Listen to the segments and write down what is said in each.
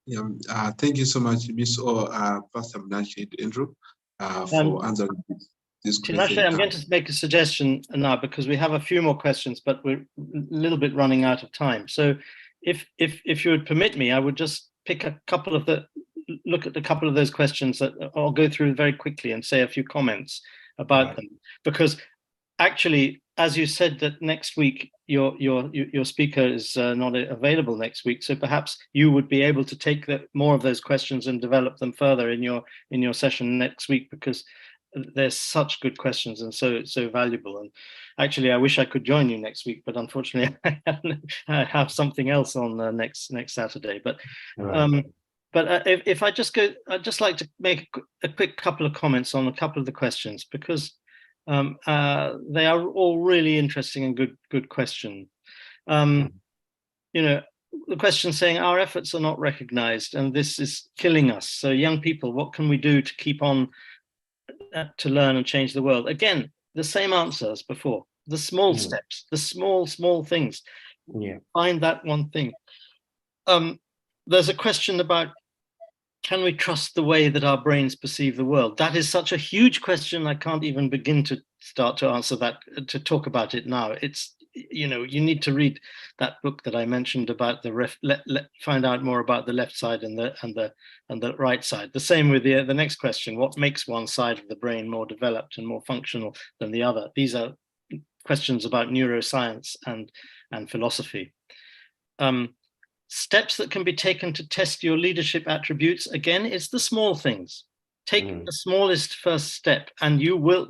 Yeah, thank you so much, Miss or Pastor Mnachi and Andrew, for answering this Tinashe, question. I'm going to make a suggestion now because we have a few more questions, but we're a little bit running out of time. So if you would permit me, I would just pick a couple of look at a couple of those questions that I'll go through very quickly and say a few comments about them. Because actually, as you said that next week your speaker is not available next week, so perhaps you would be able to take more of those questions and develop them further in your session next week, because there's such good questions and so valuable. And actually, I wish I could join you next week, but unfortunately, I have something else on next Saturday. But if I just go, I'd just like to make a quick couple of comments on a couple of the questions, because they are all really interesting and good questions. The question saying our efforts are not recognized and this is killing us. So young people, what can we do to keep on to learn and change the world? Again, the same answer as before. The small steps, the small things. Find that one thing. There's a question about, can we trust the way that our brains perceive the world? That is such a huge question. I can't even begin to start to answer that, to talk about it now. It's, you need to read that book that I mentioned about find out more about the left side and the right side. The same with the next question: what makes one side of the brain more developed and more functional than the other? These are questions about neuroscience and philosophy. Steps that can be taken to test your leadership attributes. Again, it's the small things. Take the smallest first step, and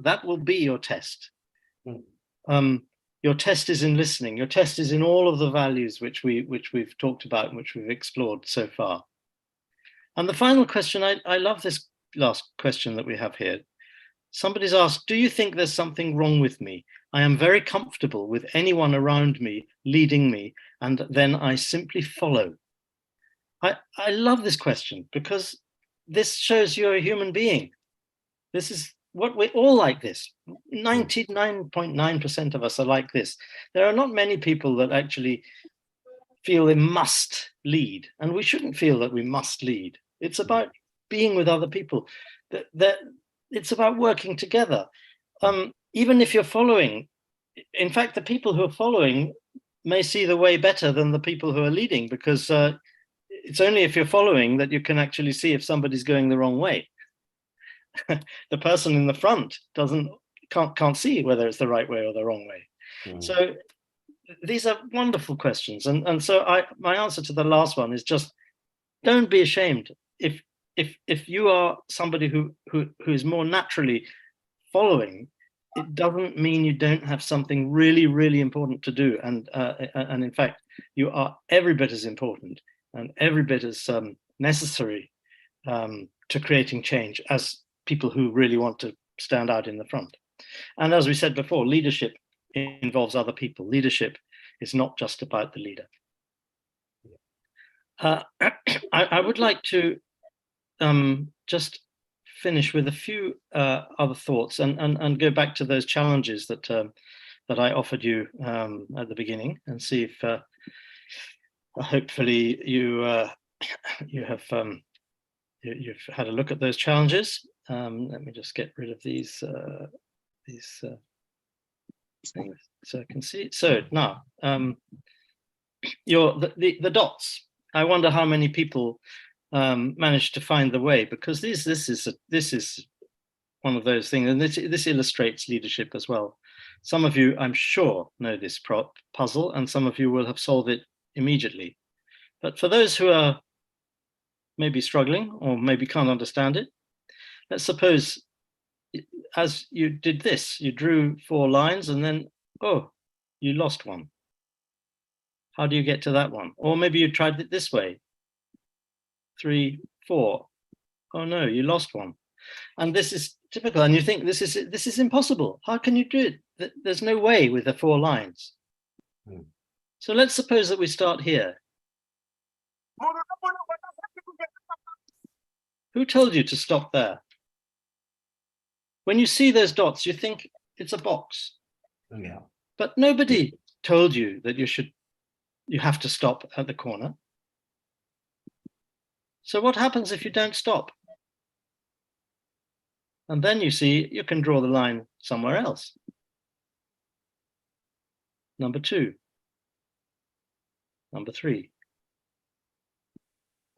that will be your test. Your test is in listening. Your test is in all of the values which we've talked about and which we've explored so far. And the final question, I love this last question that we have here. Somebody's asked, do you think there's something wrong with me? I am very comfortable with anyone around me leading me, and then I simply follow. I love this question, because this shows you're a human being. This is what we're all like this. 99.9% of us are like this. There are not many people that actually feel they must lead, and we shouldn't feel that we must lead. It's about being with other people. It's about working together. Even if you're following, in fact, the people who are following may see the way better than the people who are leading, because it's only if you're following that you can actually see if somebody's going the wrong way. The person in the front can't see whether it's the right way or the wrong way. So these are wonderful questions, and so my answer to the last one is just, don't be ashamed if you are somebody who is more naturally following. It doesn't mean you don't have something really, really important to do, and in fact, you are every bit as important and every bit as necessary to creating change as people who really want to stand out in the front. And as we said before, leadership involves other people. Leadership is not just about the leader. I would like to just finish with a few other thoughts and go back to those challenges that I offered you at the beginning, and see if hopefully you've had a look at those challenges. Let me just get rid of these things so I can see. So now, the dots. I wonder how many people managed to find the way, because this is one of those things, and this illustrates leadership as well. Some of you, I'm sure, know this puzzle, and some of you will have solved it immediately. But for those who are maybe struggling or maybe can't understand it, let's suppose as you did this, you drew 4 lines and then, oh, you lost one. How do you get to that one? Or maybe you tried it this way. 3, 4. Oh no, you lost one. And this is typical. And you think this is impossible. How can you do it? There's no way with the 4 lines. So let's suppose that we start here. Who told you to stop there? When you see those dots, you think it's a box. Yeah. But nobody told you that you have to stop at the corner. So what happens if you don't stop? And then you see you can draw the line somewhere else. Number 2. Number 3.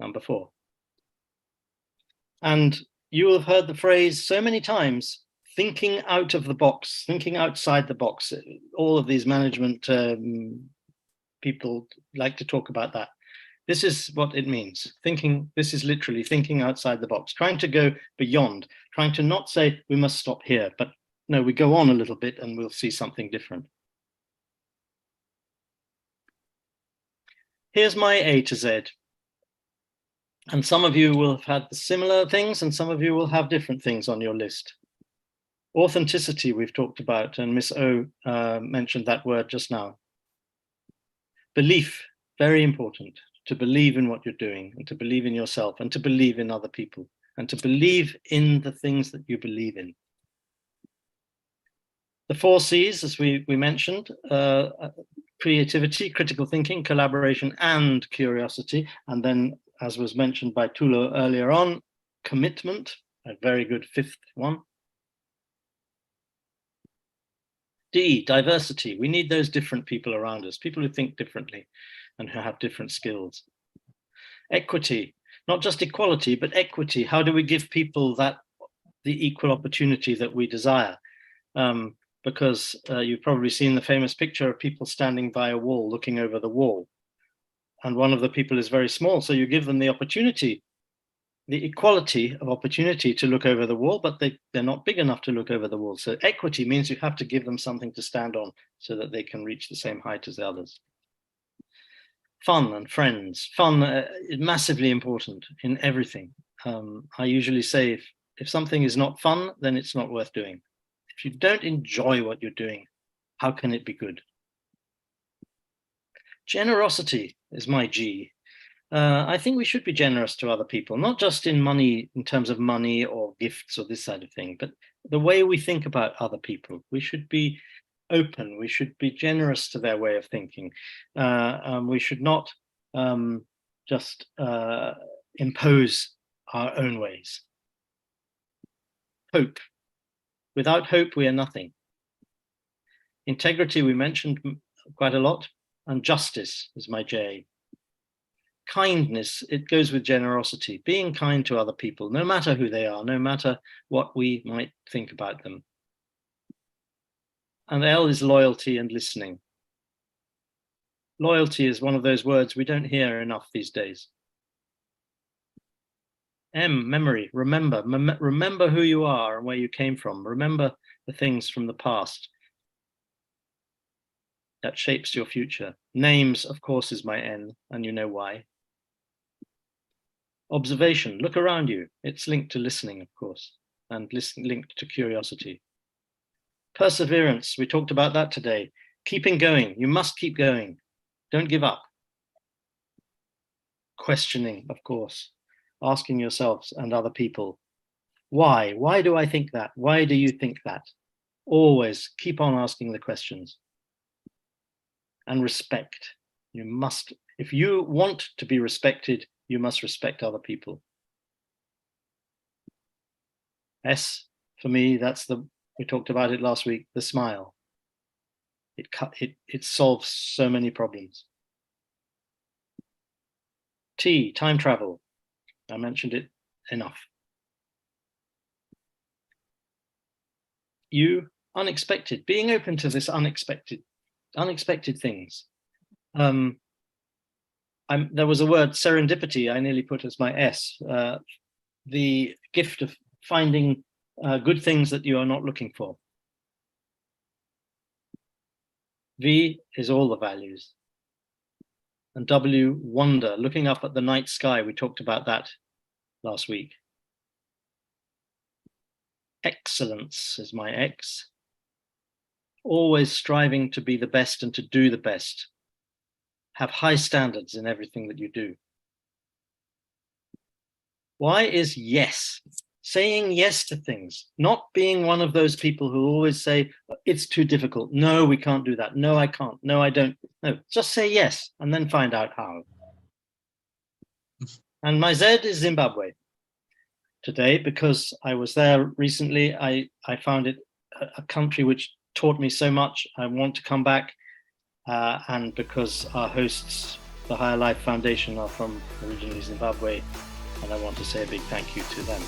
Number 4. And you will have heard the phrase so many times, thinking out of the box, thinking outside the box. All of these management people like to talk about that. This is what it means. Thinking, this is literally thinking outside the box, trying to go beyond, trying to not say we must stop here, but no, we go on a little bit and we'll see something different. Here's my A to Z. And some of you will have had similar things and some of you will have different things on your list. Authenticity we've talked about, and Miss O mentioned that word just now. Belief, very important, to believe in what you're doing and to believe in yourself and to believe in other people and to believe in the things that you believe in. The 4 C's, as we mentioned, creativity, critical thinking, collaboration, and curiosity. And then, as was mentioned by Tulo earlier on, commitment, a very good 5th one. D, diversity. We need those different people around us, people who think differently and who have different skills. Equity, not just equality, but equity. How do we give people the equal opportunity that we desire? Because you've probably seen the famous picture of people standing by a wall, looking over the wall. And one of the people is very small, so you give them the opportunity, the equality of opportunity to look over the wall, but they're not big enough to look over the wall. So equity means you have to give them something to stand on so that they can reach the same height as the others. Fun and friends. Fun is massively important in everything. I usually say if something is not fun, then it's not worth doing. If you don't enjoy what you're doing, how can it be good? Generosity is my G. I think we should be generous to other people, not just in money, in terms of money or gifts or this side of thing, but the way we think about other people. We should be open. We should be generous to their way of thinking. We should not just impose our own ways. Hope. Without hope, we are nothing. Integrity, we mentioned quite a lot, and justice is my J. Kindness, it goes with generosity, being kind to other people, no matter who they are, no matter what we might think about them. And L is loyalty and listening. Loyalty is one of those words we don't hear enough these days. M, memory, remember. Remember who you are and where you came from. Remember the things from the past. That shapes your future. Names, of course, is my N, and you know why. Observation, look around you. It's linked to listening, of course, and linked to curiosity. Perseverance, we talked about that today. Keeping going, you must keep going. Don't give up. Questioning, of course. Asking yourselves and other people, why? Why do I think that? Why do you think that? Always keep on asking the questions. And respect. You must, if you want to be respected, you must respect other people. S, for me, we talked about it last week, the smile. It solves so many problems. T, time travel. I mentioned it enough. U, unexpected, being open to this unexpected things. There was a word, serendipity, I nearly put as my S, the gift of finding good things that you are not looking for. V is all the values. And W, wonder, looking up at the night sky. We talked about that last week. Excellence is my X. Always striving to be the best and to do the best. Have high standards in everything that you do. Y is yes. Saying yes to things, not being one of those people who always say, it's too difficult. No, we can't do that. No, I can't. No, I don't. No, just say yes and then find out how. And my Z is Zimbabwe today, because I was there recently. I found it a country which taught me so much. I want to come back, and because our hosts, the Higher Life Foundation, are from originally Zimbabwe, and I want to say a big thank you to them.